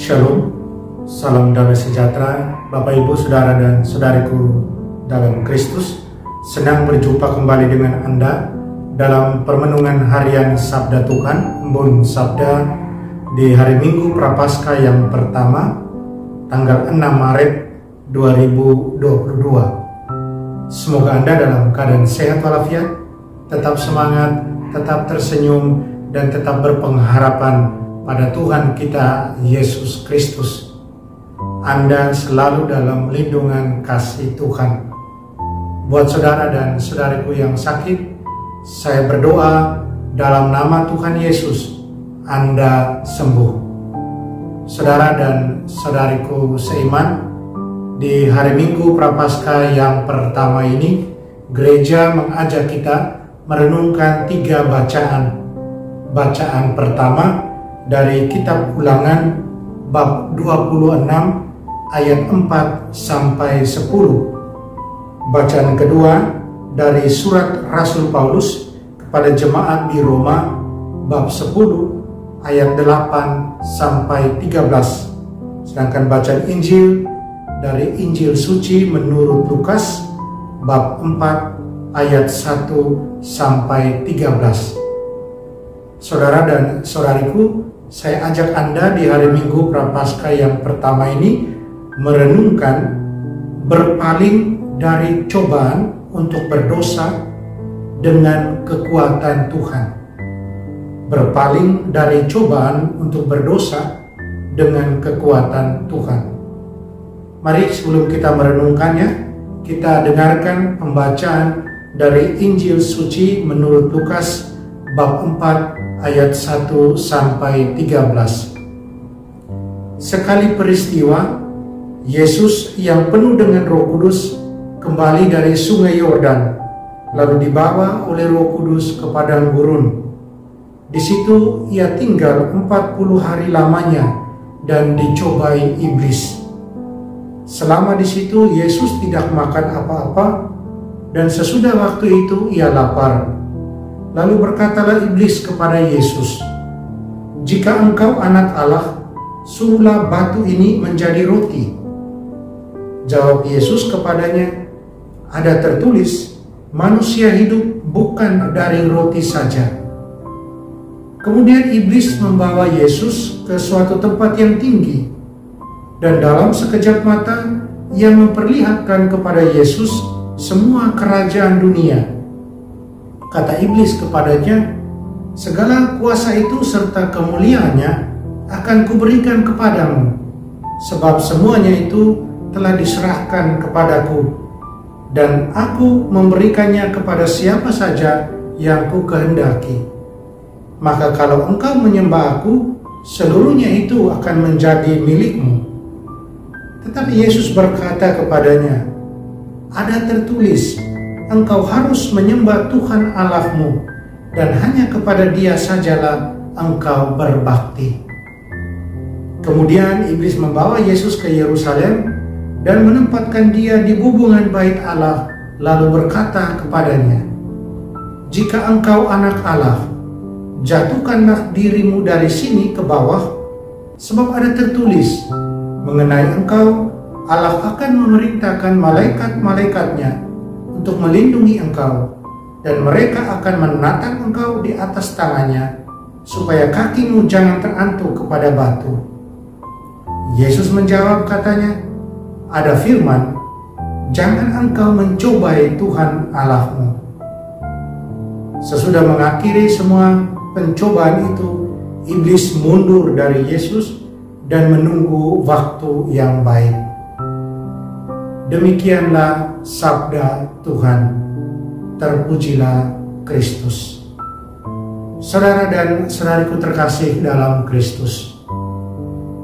Shalom, salam damai sejahtera Bapak Ibu, Saudara dan Saudariku dalam Kristus. Senang berjumpa kembali dengan Anda dalam permenungan harian Sabda Tuhan, Embun Sabda di hari Minggu Prapaskah yang pertama, tanggal 6 Maret 2022. Semoga Anda dalam keadaan sehat walafiat, tetap semangat, tetap tersenyum, dan tetap berpengharapan pada Tuhan kita Yesus Kristus. Anda selalu dalam lindungan kasih Tuhan. Buat saudara dan saudariku yang sakit, saya berdoa dalam nama Tuhan Yesus, Anda sembuh. Saudara dan saudariku seiman, di hari Minggu Prapaskah yang pertama ini, gereja mengajak kita merenungkan 3 bacaan. Bacaan pertama dari kitab Ulangan bab 26 ayat 4 sampai 10. Bacaan kedua dari surat Rasul Paulus kepada jemaat di Roma bab 10 ayat 8 sampai 13. Sedangkan bacaan Injil dari Injil suci menurut Lukas bab 4 ayat 1 sampai 13. Saudara dan saudariku, saya ajak Anda di hari Minggu Prapaskah yang pertama ini merenungkan berpaling dari cobaan untuk berdosa dengan kekuatan Tuhan. Berpaling dari cobaan untuk berdosa dengan kekuatan Tuhan. Mari sebelum kita merenungkannya, kita dengarkan pembacaan dari Injil suci menurut Lukas bab 4 ayat 1 sampai 13. Sekali peristiwa, Yesus yang penuh dengan Roh Kudus kembali dari sungai Yordan, lalu dibawa oleh Roh Kudus ke padang gurun. Di situ ia tinggal 40 hari lamanya dan dicobai iblis. Selama di situ Yesus tidak makan apa-apa, dan sesudah waktu itu ia lapar. Lalu berkatalah iblis kepada Yesus, "Jika engkau anak Allah, suruhlah batu ini menjadi roti." Jawab Yesus kepadanya, "Ada tertulis, manusia hidup bukan dari roti saja." Kemudian iblis membawa Yesus ke suatu tempat yang tinggi, dan dalam sekejap mata ia memperlihatkan kepada Yesus semua kerajaan dunia. Kata iblis kepadanya, "Segala kuasa itu serta kemuliaannya akan kuberikan kepadamu, sebab semuanya itu telah diserahkan kepadaku, dan aku memberikannya kepada siapa saja yang ku kehendaki. Maka kalau engkau menyembah aku, seluruhnya itu akan menjadi milikmu." Tetapi Yesus berkata kepadanya, "Ada tertulis, engkau harus menyembah Tuhan Allahmu, dan hanya kepada Dia sajalah engkau berbakti." Kemudian iblis membawa Yesus ke Yerusalem dan menempatkan Dia di bubungan bait Allah, lalu berkata kepadanya, "Jika engkau anak Allah, jatuhkanlah dirimu dari sini ke bawah, sebab ada tertulis, mengenai engkau Allah akan memerintahkan malaikat-malaikatnya untuk melindungi engkau, dan mereka akan menatang engkau di atas tangannya, supaya kakimu jangan terantuk kepada batu." Yesus menjawab katanya, "Ada firman, jangan engkau mencobai Tuhan Allahmu." Sesudah mengakhiri semua pencobaan itu, iblis mundur dari Yesus dan menunggu waktu yang baik. Demikianlah sabda Tuhan. Terpujilah Kristus. Saudara dan saudariku terkasih dalam Kristus,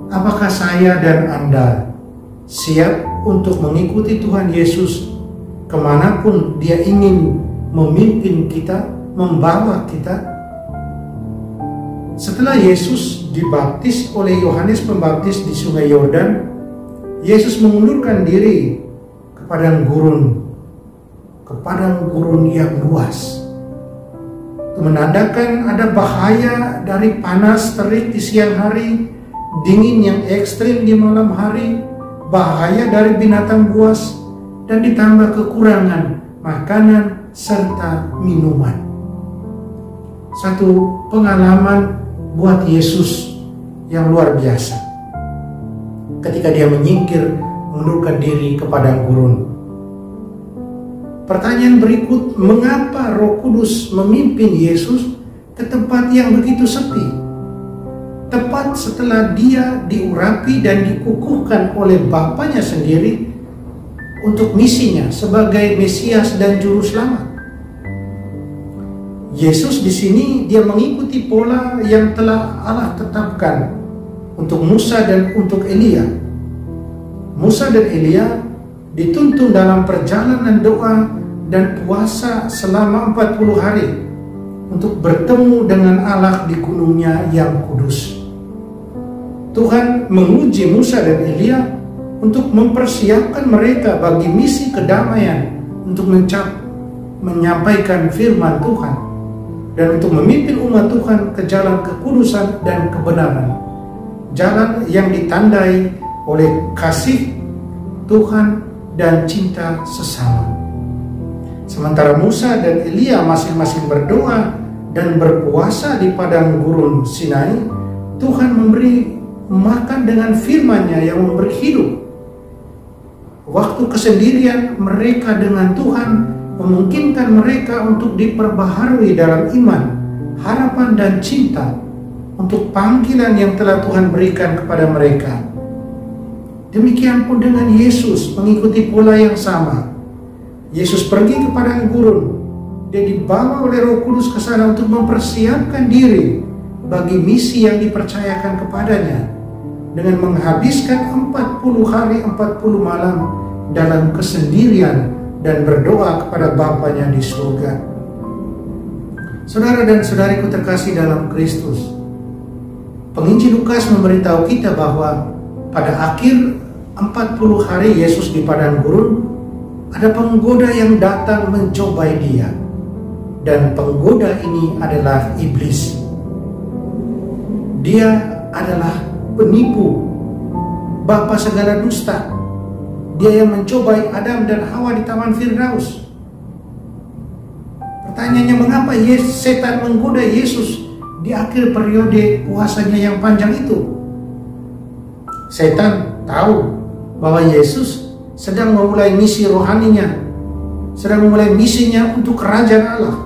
apakah saya dan Anda siap untuk mengikuti Tuhan Yesus kemanapun Dia ingin memimpin kita, membawa kita? Setelah Yesus dibaptis oleh Yohanes Pembaptis di sungai Yordan, Yesus mengundurkan diri ke padang gurun yang luas. Itu menandakan ada bahaya dari panas terik di siang hari dingin yang ekstrim di malam hari, bahaya dari binatang buas, dan ditambah kekurangan makanan serta minuman. Satu pengalaman buat Yesus yang luar biasa ketika dia menyingkir, mengundurkan diri ke padang gurun. Pertanyaan berikut, mengapa Roh Kudus memimpin Yesus ke tempat yang begitu sepi? Tepat setelah dia diurapi dan dikukuhkan oleh Bapanya sendiri untuk misinya sebagai Mesias dan Juru Selamat. Yesus di sini dia mengikuti pola yang telah Allah tetapkan untuk Musa dan untuk Elia. Musa dan Elia dituntun dalam perjalanan doa dan puasa selama 40 hari untuk bertemu dengan Allah di gunungnya yang kudus. Tuhan menguji Musa dan Elia untuk mempersiapkan mereka bagi misi kedamaian, untuk menyampaikan firman Tuhan, dan untuk memimpin umat Tuhan ke jalan kekudusan dan kebenaran. Jalan yang ditandai oleh kasih Tuhan dan cinta sesama. Sementara Musa dan Elia masing-masing berdoa dan berpuasa di padang gurun Sinai, Tuhan memberi makan dengan firman-Nya yang memberi hidup. Waktu kesendirian mereka dengan Tuhan memungkinkan mereka untuk diperbaharui dalam iman, harapan dan cinta untuk panggilan yang telah Tuhan berikan kepada mereka. Demikian pun dengan Yesus, mengikuti pola yang sama. Yesus pergi ke padang gurun. Dia dibawa oleh Roh Kudus ke sana untuk mempersiapkan diri bagi misi yang dipercayakan kepadanya, dengan menghabiskan 40 hari 40 malam dalam kesendirian dan berdoa kepada Bapanya di surga. Saudara dan saudariku terkasih dalam Kristus, penginjil Lukas memberitahu kita bahwa pada akhir 40 hari Yesus di padang gurun, ada penggoda yang datang mencobai dia. Dan penggoda ini adalah iblis. Dia adalah penipu, bapa segala dusta. Dia yang mencobai Adam dan Hawa di Taman Firdaus. Pertanyaannya, mengapa setan menggoda Yesus di akhir periode puasanya yang panjang itu? Setan tahu bahwa Yesus sedang memulai misi rohaninya, sedang memulai misinya untuk kerajaan Allah.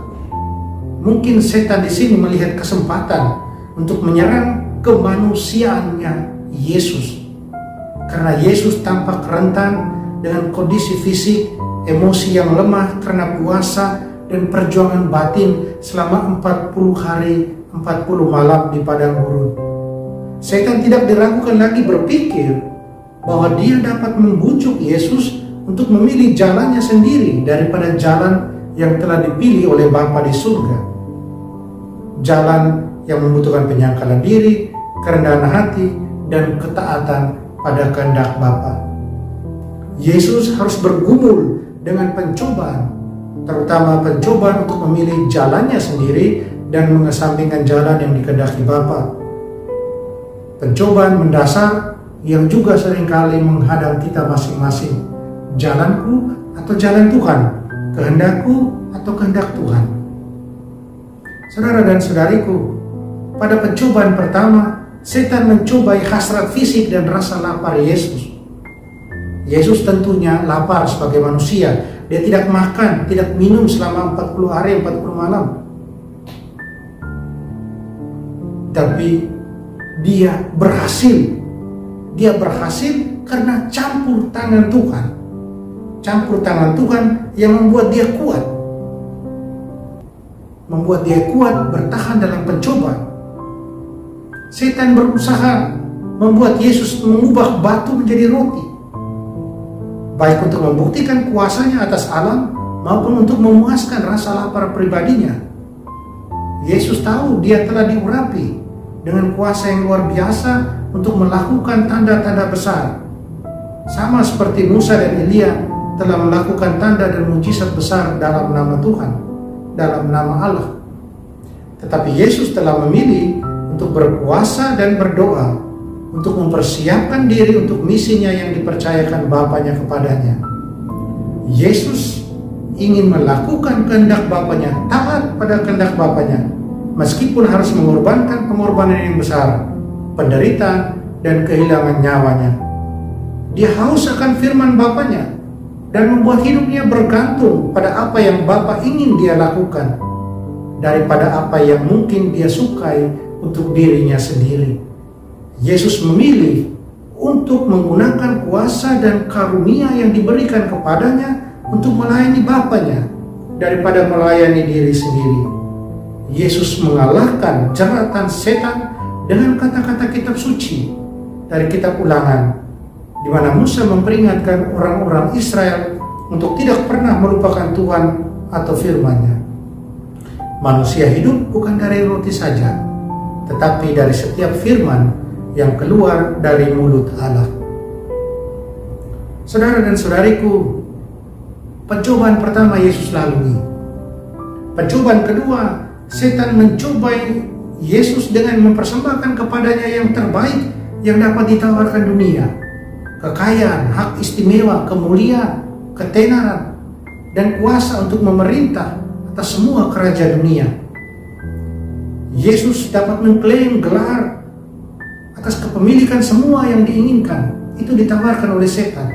Mungkin setan di sini melihat kesempatan untuk menyerang kemanusiaannya Yesus. Karena Yesus tampak rentan dengan kondisi fisik, emosi yang lemah karena puasa dan perjuangan batin selama 40 hari 40 malam di padang gurun. Setan tidak diragukan lagi berpikir bahwa dia dapat membujuk Yesus untuk memilih jalannya sendiri daripada jalan yang telah dipilih oleh Bapa di surga. Jalan yang membutuhkan penyangkalan diri, kerendahan hati, dan ketaatan pada kehendak Bapa. Yesus harus bergumul dengan pencobaan, terutama pencobaan untuk memilih jalannya sendiri dan mengesampingkan jalan yang dikehendaki Bapa. Pencobaan mendasar yang juga seringkali menghadang kita masing-masing. Jalanku atau jalan Tuhan, kehendakku atau kehendak Tuhan. Saudara dan saudariku, pada pencobaan pertama, setan mencobai hasrat fisik dan rasa lapar Yesus. Yesus tentunya lapar sebagai manusia. Dia tidak makan, tidak minum selama 40 hari 40 malam. Tapi dia berhasil. Dia berhasil karena campur tangan Tuhan. Campur tangan Tuhan yang membuat dia kuat. Membuat dia kuat bertahan dalam pencobaan. Setan berusaha membuat Yesus mengubah batu menjadi roti, baik untuk membuktikan kuasanya atas alam maupun untuk memuaskan rasa lapar pribadinya. Yesus tahu dia telah diurapi dengan kuasa yang luar biasa untuk melakukan tanda-tanda besar, sama seperti Musa dan Elia telah melakukan tanda dan mujizat besar dalam nama Tuhan, dalam nama Allah. Tetapi Yesus telah memilih untuk berpuasa dan berdoa, untuk mempersiapkan diri untuk misinya yang dipercayakan Bapanya kepadanya. Yesus ingin melakukan kehendak Bapanya, taat pada kehendak Bapanya, meskipun harus mengorbankan pengorbanan yang besar, penderitaan, dan kehilangan nyawanya. Dia haus akan firman Bapanya dan membuat hidupnya bergantung pada apa yang Bapa ingin dia lakukan, daripada apa yang mungkin dia sukai untuk dirinya sendiri. Yesus memilih untuk menggunakan kuasa dan karunia yang diberikan kepadanya untuk melayani Bapanya daripada melayani diri sendiri. Yesus mengalahkan jeratan setan dengan kata-kata kitab suci dari kitab Ulangan, di mana Musa memperingatkan orang-orang Israel untuk tidak pernah melupakan Tuhan atau firman-Nya. Manusia hidup bukan dari roti saja, tetapi dari setiap firman yang keluar dari mulut Allah. Saudara dan saudariku, pencobaan pertama Yesus lalui. Pencobaan kedua, setan mencobai Yesus dengan mempersembahkan kepadanya yang terbaik yang dapat ditawarkan dunia. Kekayaan, hak istimewa, kemuliaan, ketenaran, dan kuasa untuk memerintah atas semua kerajaan dunia. Yesus dapat mengklaim gelar atas kepemilikan semua yang diinginkan. Itu ditawarkan oleh setan.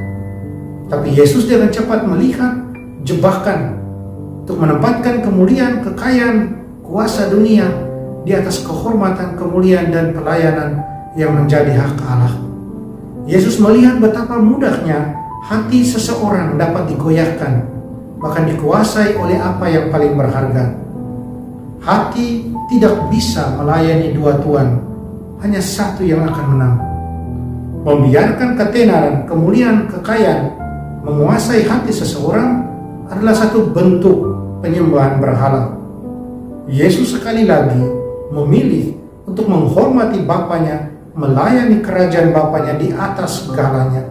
Tapi Yesus dengan cepat melihat jebakan untuk menempatkan kemuliaan, kekayaan, kuasa dunia di atas kehormatan, kemuliaan, dan pelayanan yang menjadi hak Allah. Yesus melihat betapa mudahnya hati seseorang dapat digoyahkan, bahkan dikuasai oleh apa yang paling berharga. Hati tidak bisa melayani dua tuan, hanya satu yang akan menang. Membiarkan ketenaran, kemuliaan, kekayaan menguasai hati seseorang adalah satu bentuk penyembahan berhala. Yesus sekali lagi memilih untuk menghormati Bapanya, melayani kerajaan Bapanya di atas segalanya.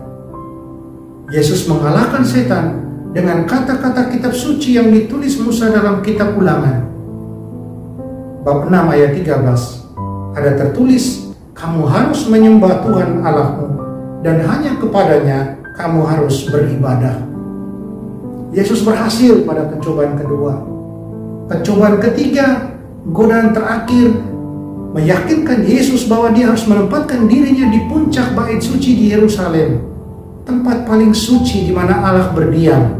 Yesus mengalahkan setan dengan kata-kata kitab suci yang ditulis Musa dalam kitab Ulangan. Bab 6 ayat 13 ada tertulis, kamu harus menyembah Tuhan Allahmu dan hanya kepadanya kamu harus beribadah. Yesus berhasil pada pencobaan kedua. Pencobaan ketiga, godaan terakhir, meyakinkan Yesus bahwa dia harus menempatkan dirinya di puncak bait suci di Yerusalem, tempat paling suci di mana Allah berdiam.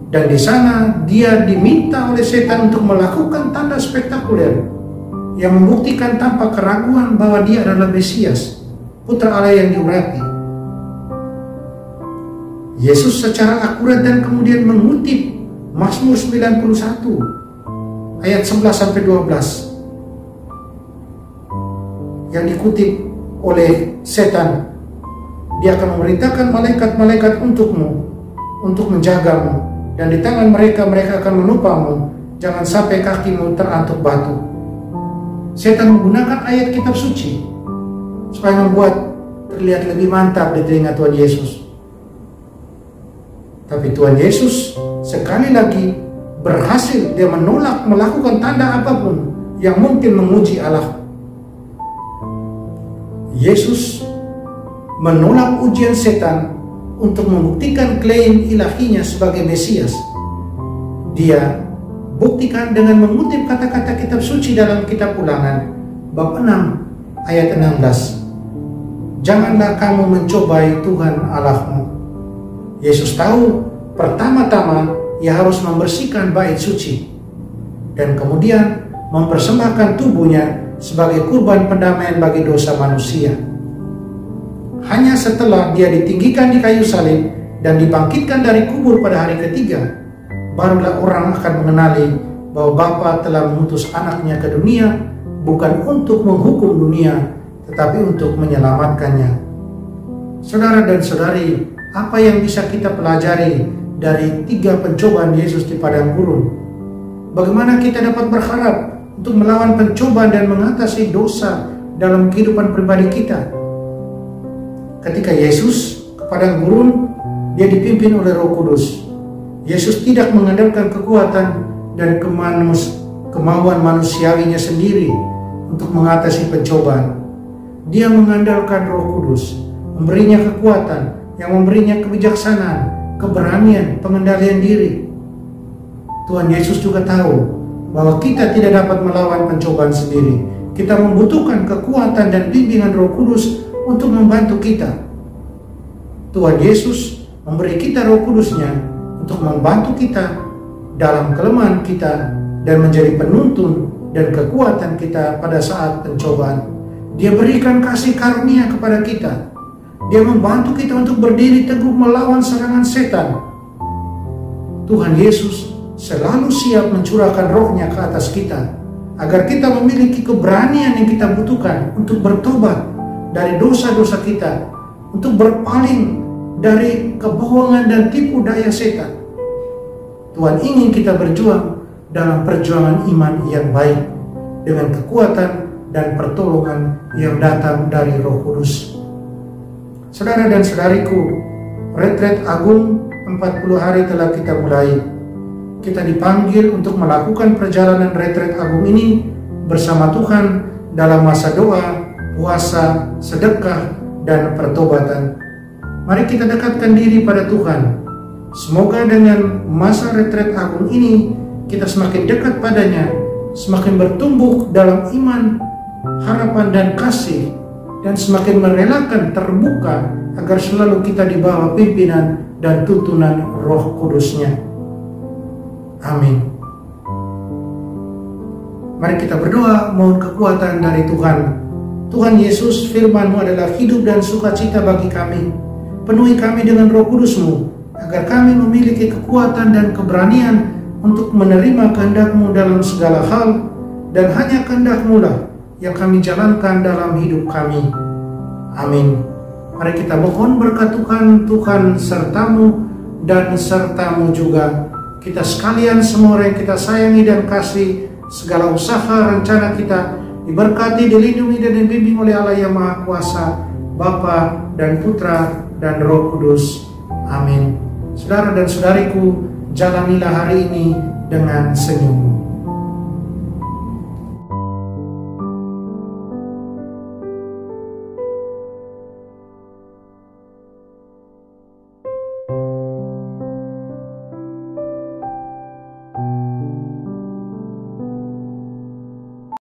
Dan di sana dia diminta oleh setan untuk melakukan tanda spektakuler yang membuktikan tanpa keraguan bahwa dia adalah Mesias, Putra Allah yang diurapi. Yesus secara akurat dan kemudian mengutip Mazmur 91 ayat 11-12 yang dikutip oleh setan. Dia akan memerintahkan malaikat-malaikat untukmu, untuk menjagamu, dan di tangan mereka akan menopangmu, jangan sampai kakimu terantuk batu. Setan menggunakan ayat kitab suci supaya membuat terlihat lebih mantap di telinga Tuhan Yesus. Tapi Tuhan Yesus sekali lagi berhasil. Dia menolak melakukan tanda apapun yang mungkin menguji Allah. Yesus menolak ujian setan untuk membuktikan klaim ilahinya sebagai Mesias. Dia buktikan dengan mengutip kata-kata kitab suci dalam kitab Ulangan bab 6 ayat 16. Janganlah kamu mencobai Tuhan Allahmu. Yesus tahu pertama-tama ia harus membersihkan bait suci dan kemudian mempersembahkan tubuhnya sebagai kurban pendamaian bagi dosa manusia. Hanya setelah dia ditinggikan di kayu salib dan dibangkitkan dari kubur pada hari ketiga, barulah orang akan mengenali bahwa Bapa telah mengutus anaknya ke dunia bukan untuk menghukum dunia, tetapi untuk menyelamatkannya. Saudara dan saudari, apa yang bisa kita pelajari dari 3 pencobaan Yesus di padang gurun? Bagaimana kita dapat berharap untuk melawan pencobaan dan mengatasi dosa dalam kehidupan pribadi kita? Ketika Yesus ke padang gurun, dia dipimpin oleh Roh Kudus. Yesus tidak mengandalkan kekuatan dan kemauan manusiawinya sendiri untuk mengatasi pencobaan. Dia mengandalkan Roh Kudus, memberinya kekuatan, yang memberinya kebijaksanaan, keberanian, pengendalian diri. Tuhan Yesus juga tahu bahwa kita tidak dapat melawan pencobaan sendiri. Kita membutuhkan kekuatan dan bimbingan Roh Kudus untuk membantu kita. Tuhan Yesus memberi kita Roh Kudus-Nya untuk membantu kita dalam kelemahan kita dan menjadi penuntun dan kekuatan kita pada saat pencobaan. Dia berikan kasih karunia kepada kita. Dia membantu kita untuk berdiri teguh melawan serangan setan. Tuhan Yesus selalu siap mencurahkan Roh-Nya ke atas kita, agar kita memiliki keberanian yang kita butuhkan untuk bertobat dari dosa-dosa kita, untuk berpaling dari kebohongan dan tipu daya setan. Tuhan ingin kita berjuang dalam perjuangan iman yang baik, dengan kekuatan dan pertolongan yang datang dari Roh Kudus. Saudara dan saudariku, retret agung 40 hari telah kita mulai. Kita dipanggil untuk melakukan perjalanan retret agung ini bersama Tuhan dalam masa doa, puasa, sedekah, dan pertobatan. Mari kita dekatkan diri pada Tuhan. Semoga dengan masa retret agung ini kita semakin dekat padanya, semakin bertumbuh dalam iman, harapan, dan kasih, dan semakin merelakan terbuka agar selalu kita di bawah pimpinan dan tuntunan Roh Kudus-Nya. Amin. Mari kita berdoa mohon kekuatan dari Tuhan. Tuhan Yesus, firman-Mu adalah hidup dan sukacita bagi kami. Penuhi kami dengan Roh Kudus-Mu, agar kami memiliki kekuatan dan keberanian untuk menerima kehendak-Mu dalam segala hal, dan hanya kehendak-Mu lah yang kami jalankan dalam hidup kami. Amin. Mari kita mohon berkat Tuhan sertamu dan sertamu juga. Kita sekalian, semua orang yang kita sayangi dan kasih, segala usaha rencana kita diberkati, dilindungi, dan dibimbing oleh Allah yang Maha Kuasa, Bapa dan Putra dan Roh Kudus. Amin. Saudara dan saudariku, jalanilah hari ini dengan senyum.